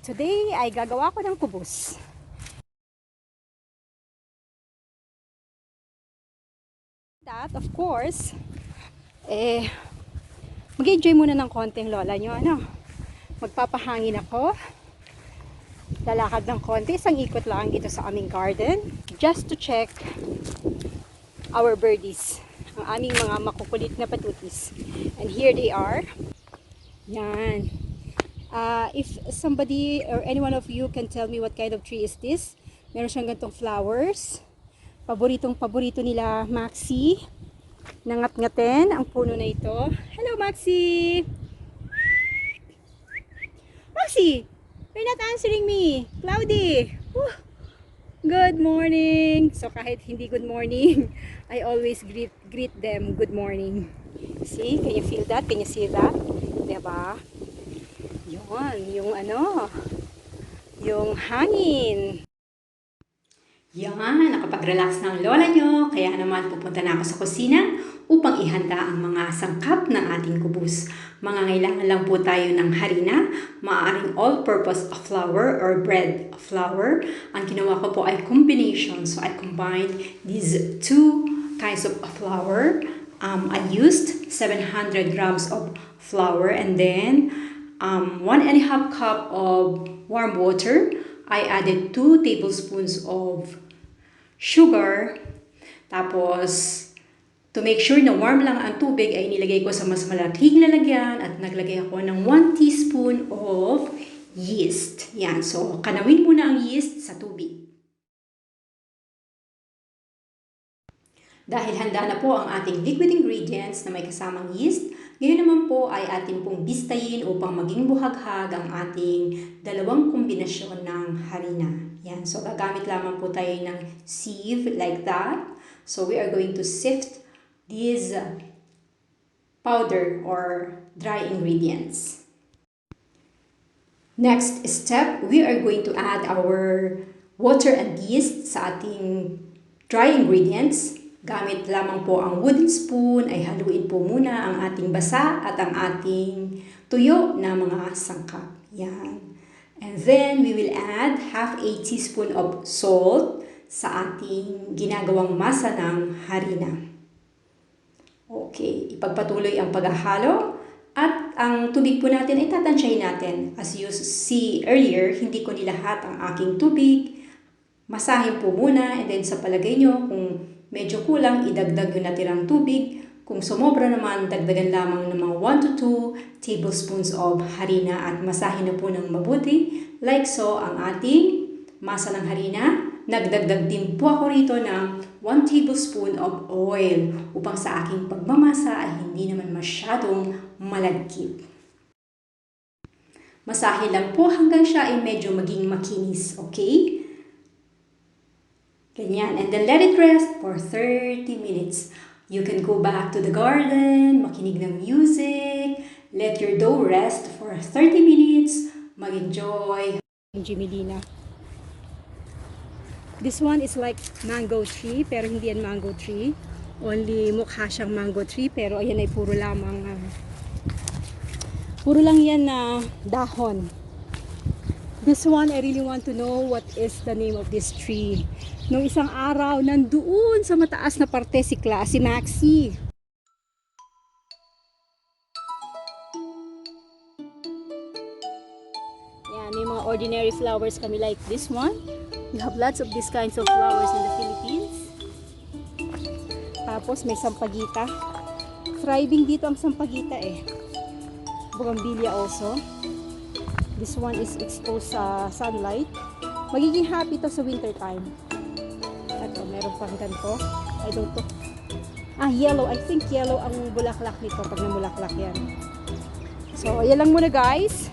Today ay gagawa ko ng kubos. That of course, mag-enjoy muna ng konting lola nyo, ano? Magpapahangin ako. Lalakad ng konti, isang ikot lang dito sa aming garden. Just to check our birdies. Ang aming mga makukulit na patutis. And here they are. Yan. If somebody or any one of you can tell me what kind of tree is this. Meron siyang gantong flowers. Paborito nila Maxi. Nangat-ngatin ang puno na ito. Hello Maxi! Maxi! You're not answering me! Cloudy! Whew. Good morning! So kahit hindi good morning, I always greet them good morning. See? Can you feel that? Can you see that? Diba? Yun, yung hangin. Yan, nakapag-relax ng lola nyo, kaya naman pupunta na ako sa kusina upang ihanda ang mga sangkap ng ating kubos. Mangangailangan lang po tayo ng harina, maaaring all-purpose flour or bread flour. Ang ginawa ko po ay combination, so I combined these two kinds of flour. I used 700 grams of flour and then 1.5 cup of warm water. I added 2 tablespoons of sugar. Tapos, to make sure na warm lang ang tubig, ay nilagay ko sa mas malaking lalagyan at naglagay ako ng 1 teaspoon of yeast. Yan. So, kanawin muna ang yeast sa tubig. Dahil handa na po ang ating liquid ingredients na may kasamang yeast, ngayon naman po ay atin pong bistayin upang maging buhaghag ang ating dalawang kombinasyon ng harina. Yan. So, gagamit lamang po tayo ng sieve like that. So, we are going to sift these powder or dry ingredients. Next step, we are going to add our water and yeast sa ating dry ingredients. Gamit lamang po ang wooden spoon, ay haluin po muna ang ating basa at ang ating tuyo na mga sangkap. Yan. And then, we will add half a teaspoon of salt sa ating ginagawang masa ng harina. Okay, ipagpatuloy ang paghahalo at ang tubig po natin ay tatansyahin natin. As you see earlier, hindi ko nilahat ang aking tubig. Masahin po muna and then sa palagay nyo kung medyo kulang, idagdag yung natirang tubig. Kung sumobra naman, dagdagan lamang ng mga 1 to 2 tablespoons of harina at masahin na po ng mabuti. Like so, ang ating masa ng harina. Nagdagdag din po ako rito ng 1 tablespoon of oil upang sa aking pagmamasa ay hindi naman masyadong malagkit. Masahin lang po hanggang siya ay medyo maging makinis, okay? Ganyan. And then let it rest for 30 minutes. You can go back to the garden, makinig ng music, let your dough rest for 30 minutes, mag-enjoy. Jimelina. This one is like mango tree, pero hindi yan mango tree. Only mukha siyang mango tree, pero ayan ay puro lang yan na dahon. This one, I really want to know what is the name of this tree. Nung isang araw, nandoon sa mataas na parte si Maxi. Yan, may mga ordinary flowers kami like this one. We have lots of these kinds of flowers in the Philippines. Tapos may sampagita. Thriving dito ang sampagita eh. Bougainvillea also. This one is exposed sa sunlight. Magiging happy to sa winter time. Ito, meron pang ganito. I don't know. Yellow. I think yellow ang bulaklak nito pag namulaklak yan. So, yan lang muna guys.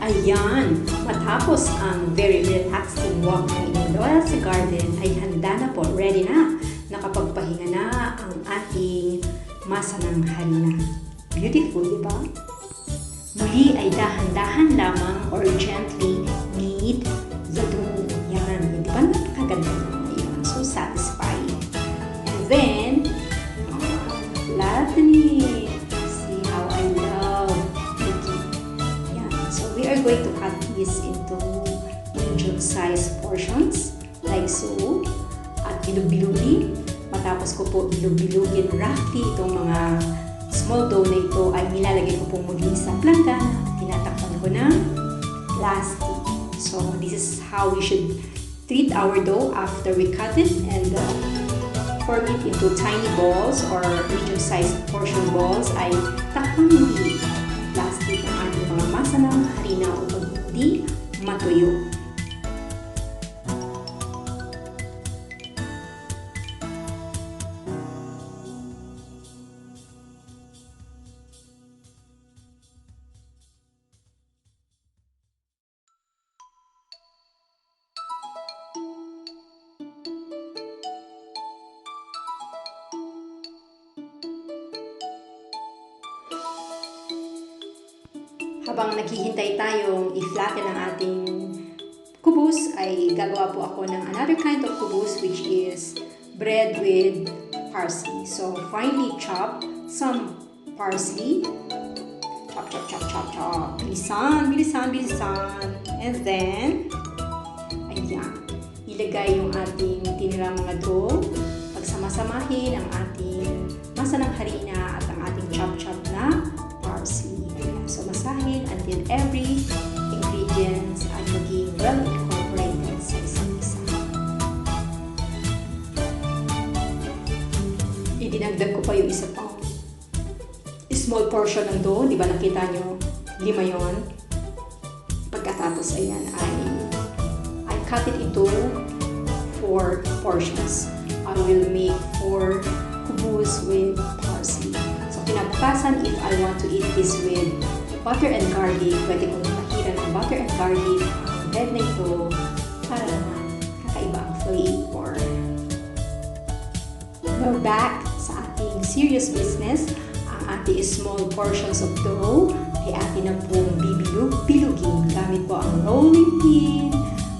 Ayan, matapos ang very relaxing walk ng inyong lola sa garden ay handa na po, ready na. Nakapagpahinga na ang ating masa ng harina. Beautiful, di ba? Muli ay dahan-dahan lamang or gently knead the dough. Yan, di ba napakaganda? size portions, like so, at bilog-bilugin. Matapos ko po bilog-bilugin roughly itong mga small dough na ito, ay nilalagay ko po muli sa planggana, tinatakpan ko ng plastic. So, this is how we should treat our dough after we cut it and form it into tiny balls or medium-sized portion balls. Ay takpan muli plastic ang ating mga masa ng harina upang hindi matuyo. Habang naghihintay tayong i-flatten ang ating kubos, ay gagawa po ako ng another kind of kubos, which is bread with parsley. So, finely chop some parsley. Chop, chop, chop, chop, chop. Bilisan, bilisan, bilisan. And then, ayan, ilagay yung ating tinirang mga dough. Pagsama-samahin ang ating masa ng harina at ang ating chop-chop na parsley. So, masahin until every ingredients ay maging well incorporated sa isa't isa. Idinagdag ko pa yung isa pang small portion ng dough. Di ba nakita nyo? 5 yon. Pagkatapos, ayan, I cut it into 4 portions. I will make 4 kubos with parsley. So, kinabukasan, if I want to eat this with butter and garlic, pwede kong pahiran ng butter and garlic ang bread na ito para naman kakaiba ang flavor. Now back sa ating serious business, ang ating small portions of dough ay atin na pong bibilugin gamit po ang rolling pin,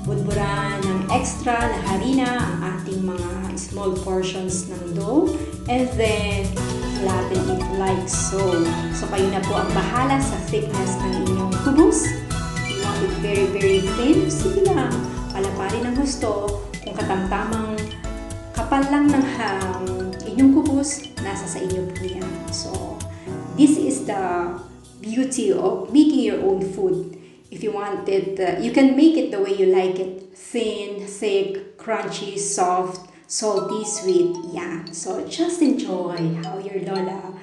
budburan ng extra na harina ang ating mga small portions ng dough, and then flatten it like so. So, kayo na po ang bahala sa thickness ng inyong kubos. If you want it very, very thin, sige lang. Palaparin ang gusto. Kung katamtamang kapal lang ng inyong kubos, nasa sa inyo po yan. So, this is the beauty of making your own food. If you want it, you can make it the way you like it. Thin, thick, crunchy, soft, salty, sweet, yeah. So just enjoy how your lola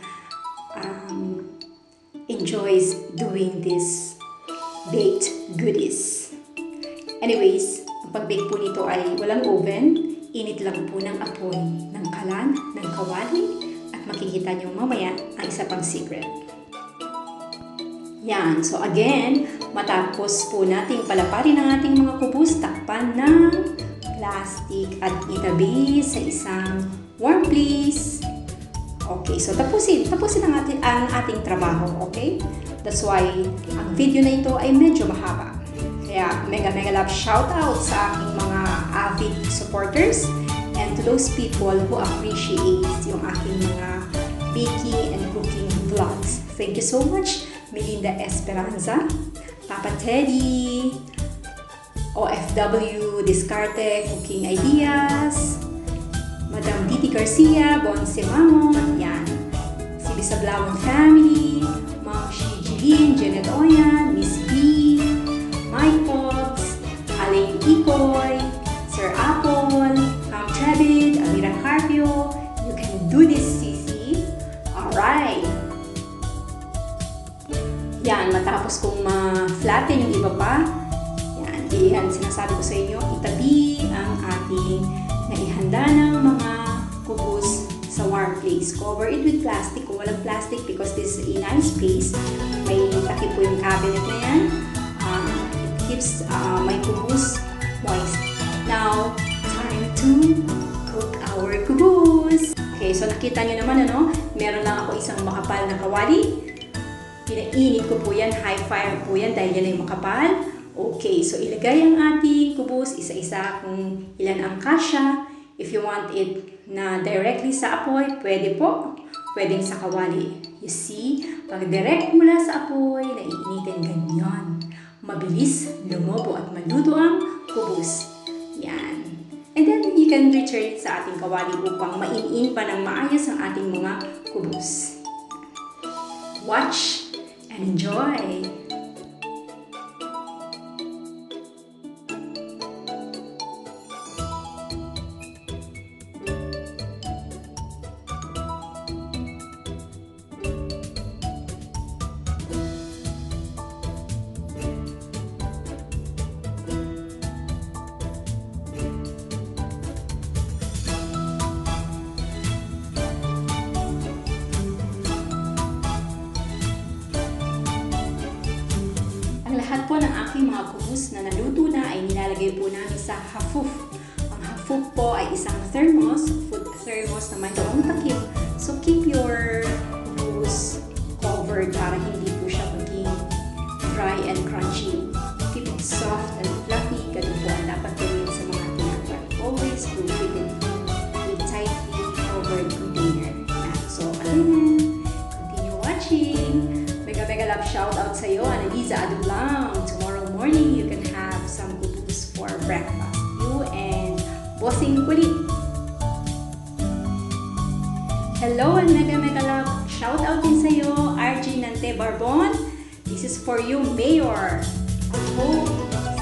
enjoys doing this baked goodies. Anyways, ang pag-bake po nito ay walang oven, init lang po ng apoy, ng kalan, ng kawali, at makikita nyo mamaya ang isa pang secret. Yan, so again, matapos po nating palaparin ang ating mga kubos, takpan ng plastic at itabi sa isang warm place. Okay, so tapusin ang ating trabaho, okay? That's why ang video na ito ay medyo mahaba. Kaya mega love shout out sa aking mga avid supporters and to those people who appreciate yung aking mga baking and cooking vlogs. Thank you so much, Melinda Esperanza, Papa Teddy, OFW Discarte Cooking Ideas, Madam Diti Garcia, Bonse Mamon, yan. Si Bisablawon Family, Ma'am Shi Jilin, Janet Oyan, Miss B, Mike Fox, Alain Ikoy, Sir Apple, Cam Trevin, Amira Carpio. You can do this, Sisi. Alright. Yan, matapos kong ma-flatten yung iba pa, yan, sinasabi ko sa inyo, itabi ang ating naihanda ng mga kubos sa warm place. Cover it with plastic. Kung walang plastic, because this is a nice place, may takip po yung cabinet na yan. It keeps my kubos moist. Now, time to cook our kubos. Okay, so nakita nyo naman, meron lang ako isang makapal na kawali. Pinainit ko po yan, high fire po yan dahil yan ay makapal. Okay, so ilagay ang ating kubos isa-isa kung ilan ang kasya. If you want it na directly sa apoy, pwede po. Pwedeng sa kawali. You see, pag direct mula sa apoy, naiinitin ganyan. Mabilis lumobo at maluto ang kubos. we can return it sa ating kawali upang mainin pa ng maayos ang ating mga kubos. Watch and enjoy! Lahat po ng aking mga kubos na naluto na ay nilalagay po namin sa hafuf. Ang hafuf po ay isang thermos, food thermos na may loong takip. So keep your kubos covered para hindi po siya maging dry and crunchy. Keep it soft and fluffy. Ganun po ang dapat gawin sa mga tinapay. Always do keep it in a tightly covered container. So again, continue watching. Mega love shout out sa iyo, Annalisa Adulang. Tomorrow morning, you can have some kubos for breakfast. You and Bossing Kulit. Hello and mega love shout out din sa iyo, RG Nante Barbon. This is for you, Mayor. I hope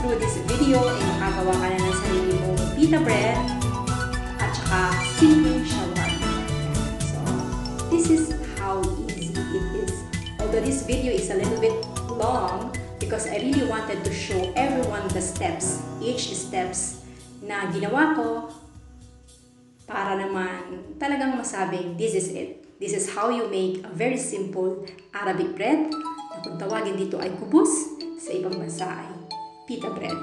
through this video ay makagawa ka na ng sarili mong pita bread at saka simple shawarma. So, this is how easy it is. Although this video is a little bit long because I really wanted to show everyone the steps, each steps na ginawa ko para naman talagang masabing this is it. This is how you make a very simple Arabic bread na kung tawagin dito ay kubos, sa ibang bansa ay pita bread.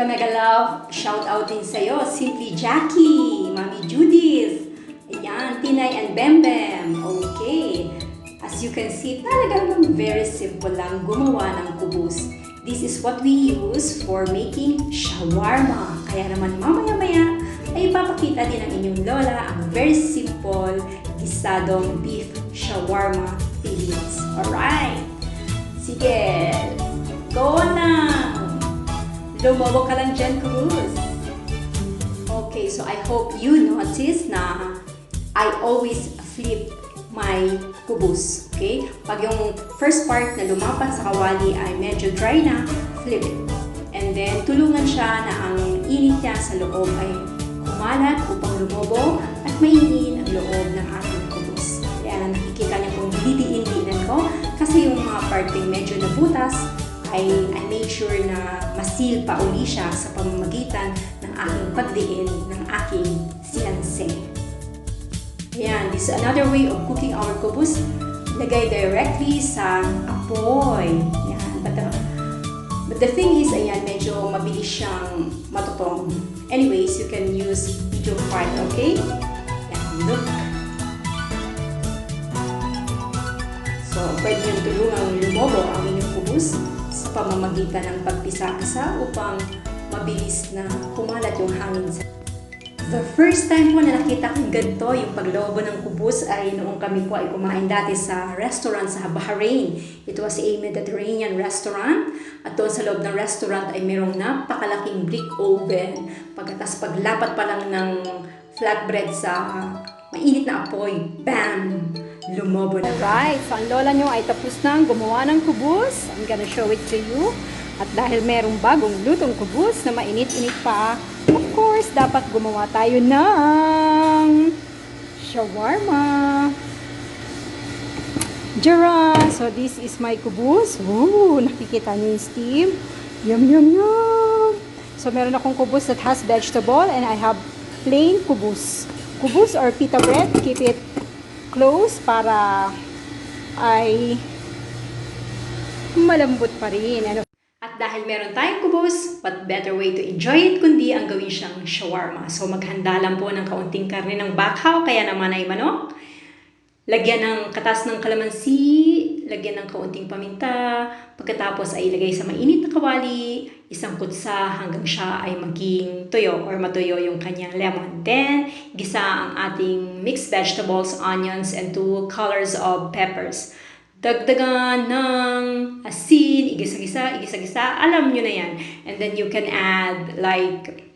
Mega love shout out din sa'yo, Simply Jackie, Mami Judith, ayan, Tinay and Bembem. Okay, as you can see, talagang very simple lang gumawa ng kubos. This is what we use for making shawarma. Kaya naman mamaya-maya ay ipapakita din ng inyong lola ang very simple gisadong beef shawarma fillings. Alright, sige, go na! Lumobo ka lang dyan, kubos. Okay, so I hope you notice na I always flip my kubos. Okay? Pag yung first part na lumapat sa kawali ay medyo dry na, flip it. And then, tulungan siya na ang init niya sa loob ay kumalat upang lumobo at mainin ang loob ng ating kubos. Kaya nakikita niyo kung didiin-diinan ko kasi yung mga parting medyo nabutas, I make sure na ma-seal pa uli siya sa pamamagitan ng aking pagdiin ng aking siyanse. Ayan, this is another way of cooking our kubos. Lagay directly sa apoy. Ayan, but the thing is, ayan, medyo mabilis siyang matutong. Anyways, you can use medium part, okay? Ayan, look. So, pwede yung tulungang lumobo ang inyong kubos sa pamamagitan ng pagpisa-pisa upang mabilis na kumalat yung hangin sa. The first time po na nakita kong ganito, yung paglobo ng kubos ay noong kami po ay kumain dati sa restaurant sa Bahrain. It was a Mediterranean restaurant at doon sa loob ng restaurant ay mayroong napakalaking brick oven. Pagkatas paglapat pa lang ng flatbread sa mainit na apoy, bam! Lumobo na. Alright, so ang lola nyo ay tapos nang gumawa ng kubos. I'm gonna show it to you. At dahil merong bagong lutong kubos na mainit-init pa, of course, dapat gumawa tayo ng shawarma. Jara! So this is my kubos. Ooh, nakikita niyo yung steam. Yum, yum, yum! So meron akong kubos that has vegetable and I have plain kubos. Kubos or pita bread, keep it close para ay malambot pa rin. Ano? At dahil meron tayong kubos, what better way to enjoy it kundi ang gawin siyang shawarma. So maghanda lang po ng kaunting karne ng bakaw, kaya naman ay manok. Lagyan ng katas ng kalamansi, lagyan ng kaunting paminta, pagkatapos ay ilagay sa mainit na kawali, isang kutsa hanggang siya ay maging tuyo or matuyo yung kanyang lemon. Then, gisa ang ating mixed vegetables, onions, and 2 colors of peppers. Dagdagan ng asin, igisa-gisa, alam nyo na yan. And then you can add like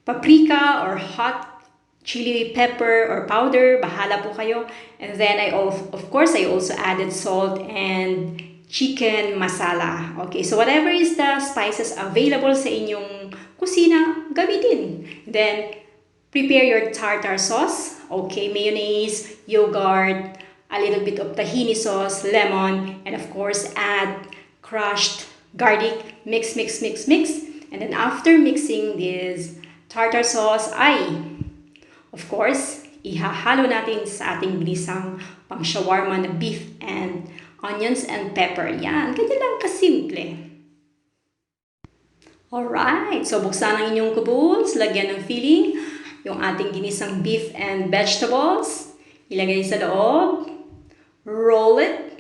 paprika or hot chili pepper or powder, bahala po kayo. And then of course I also added salt and chicken masala. Okay, so whatever is the spices available sa inyong kusina, gamitin. Then prepare your tartar sauce. Okay, mayonnaise, yogurt, a little bit of tahini sauce, lemon, and of course add crushed garlic. Mix. And then after mixing this tartar sauce, of course, ihahalo natin sa ating binisang pang shawarma na beef and onions and pepper. Yan, ganyan lang kasimple. Alright, so buksan ang inyong kubos, lagyan ng filling, yung ating ginisang beef and vegetables, ilagay sa loob, roll it,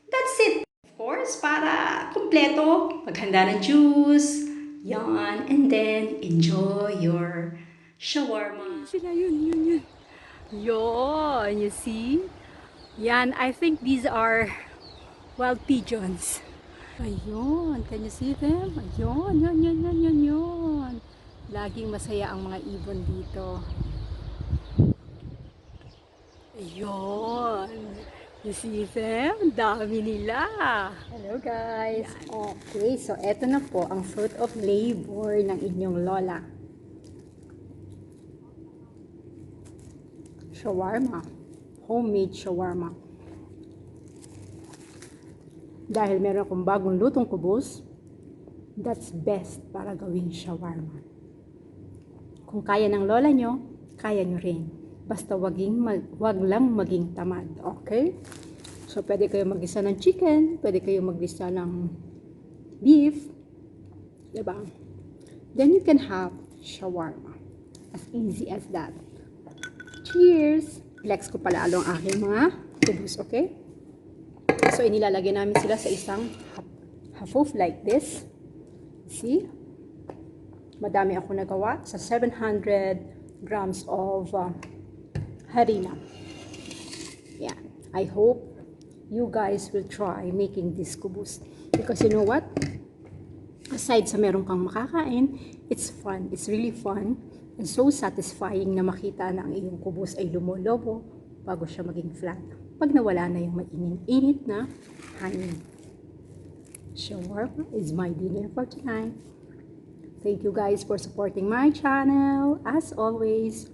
that's it. Of course, para kumpleto, maghanda ng juice, yan, and then enjoy your shawarma. Sila yun. Yon, you see? Yan, I think these are wild pigeons. Ayun, can you see them? Ayun, yun. Laging masaya ang mga ibon dito. Ayun. You see them? Dami nila. Hello guys! Okay, so eto na po ang fruit of labor ng inyong lola. Shawarma. Homemade shawarma. Dahil meron akong bagong lutong kubos, that's best para gawing shawarma. Kung kaya ng lola nyo, kaya nyo rin. Basta wag lang maging tamad. Okay? So, pwede kayo mag-isa ng chicken, pwede kayo mag-isa ng beef. Diba? Then you can have shawarma. As easy as that. Cheers! Flex ko pala ang aking mga kubos, okay? So, inilalagay namin sila sa isang half like this. See? Madami ako nagawa sa 700 grams of harina. Yeah. I hope you guys will try making this kubos. Because you know what? Aside sa meron kang makakain, it's fun. It's really fun. And so satisfying na makita na ang iyong kubos ay lumolobo bago siya maging flat. Pag nawala na yung mainit na hangin. Shawarma is my dinner for tonight. Thank you guys for supporting my channel. As always,